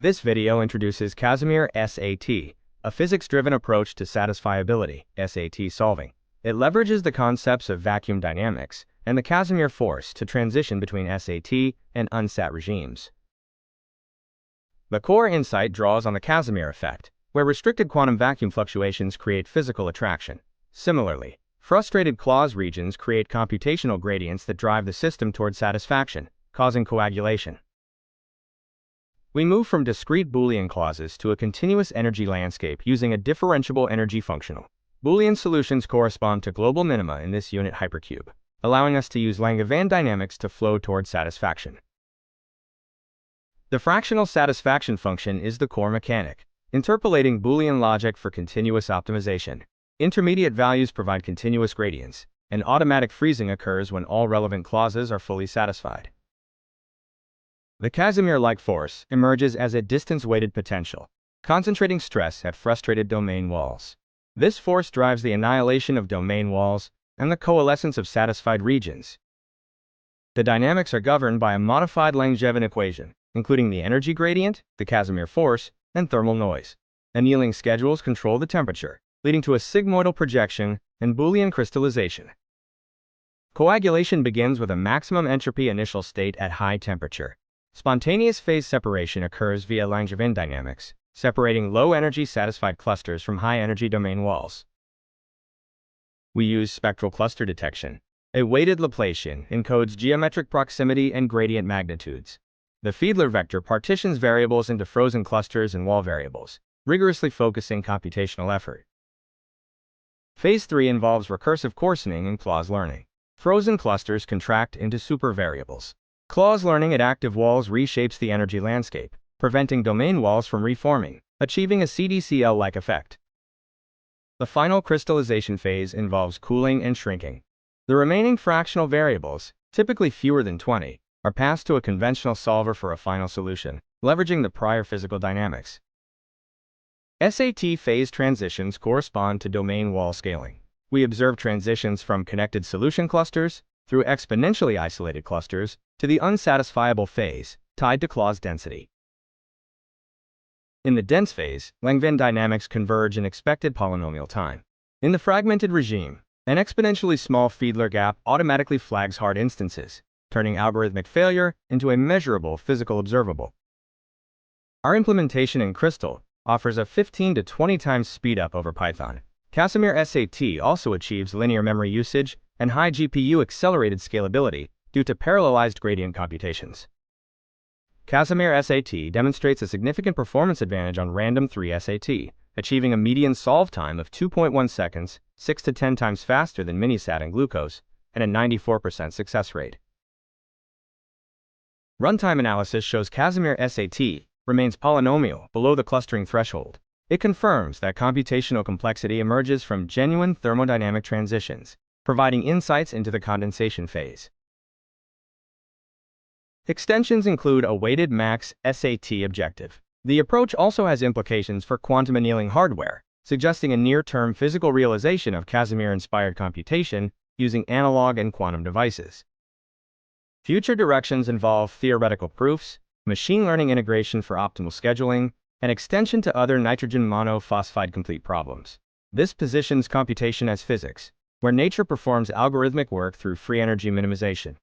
This video introduces Casimir-SAT, a physics-driven approach to satisfiability (SAT) solving. It leverages the concepts of vacuum dynamics and the Casimir force to transition between SAT and UNSAT regimes. The core insight draws on the Casimir effect, where restricted quantum vacuum fluctuations create physical attraction. Similarly, frustrated clause regions create computational gradients that drive the system toward satisfaction, causing coagulation. We move from discrete Boolean clauses to a continuous energy landscape using a differentiable energy functional. Boolean solutions correspond to global minima in this unit hypercube, allowing us to use Langevin Dynamics to flow toward satisfaction. The fractional satisfaction function is the core mechanic, interpolating Boolean logic for continuous optimization. Intermediate values provide continuous gradients, and automatic freezing occurs when all relevant clauses are fully satisfied. The Casimir-like force emerges as a distance-weighted potential, concentrating stress at frustrated domain walls. This force drives the annihilation of domain walls and the coalescence of satisfied regions. The dynamics are governed by a modified Langevin equation, including the energy gradient, the Casimir force, and thermal noise. Annealing schedules control the temperature, leading to a sigmoidal projection and Boolean crystallization. Coagulation begins with a maximum entropy initial state at high temperature. Spontaneous phase separation occurs via Langevin dynamics, separating low-energy satisfied clusters from high-energy domain walls. We use spectral cluster detection. A weighted Laplacian encodes geometric proximity and gradient magnitudes. The Fiedler vector partitions variables into frozen clusters and wall variables, rigorously focusing computational effort. Phase 3 involves recursive coarsening and clause learning. Frozen clusters contract into supervariables. Clause learning at active walls reshapes the energy landscape, preventing domain walls from reforming, achieving a CDCL-like effect. The final crystallization phase involves cooling and shrinking. The remaining fractional variables, typically fewer than 20, are passed to a conventional solver for a final solution, leveraging the prior physical dynamics. SAT phase transitions correspond to domain wall scaling. We observe transitions from connected solution clusters through exponentially isolated clusters to the unsatisfiable phase, tied to clause density. In the dense phase, Langevin dynamics converge in expected polynomial time. In the fragmented regime, an exponentially small Fiedler gap automatically flags hard instances, turning algorithmic failure into a measurable physical observable. Our implementation in Crystal offers a 15 to 20 times speedup over Python. Casimir-SAT also achieves linear memory usage and high GPU accelerated scalability due to parallelized gradient computations. Casimir-SAT demonstrates a significant performance advantage on random 3 SAT, achieving a median solve time of 2.1 seconds, 6 to 10 times faster than MiniSAT and Glucose, and a 94% success rate. Runtime analysis shows Casimir-SAT remains polynomial below the clustering threshold. It confirms that computational complexity emerges from genuine thermodynamic transitions, providing insights into the condensation phase. Extensions include a weighted max SAT objective. The approach also has implications for quantum annealing hardware, suggesting a near-term physical realization of Casimir-inspired computation using analog and quantum devices. Future directions involve theoretical proofs, machine learning integration for optimal scheduling, and extension to other nitrogen monophosphide complete problems. This positions computation as physics, where nature performs algorithmic work through free energy minimization.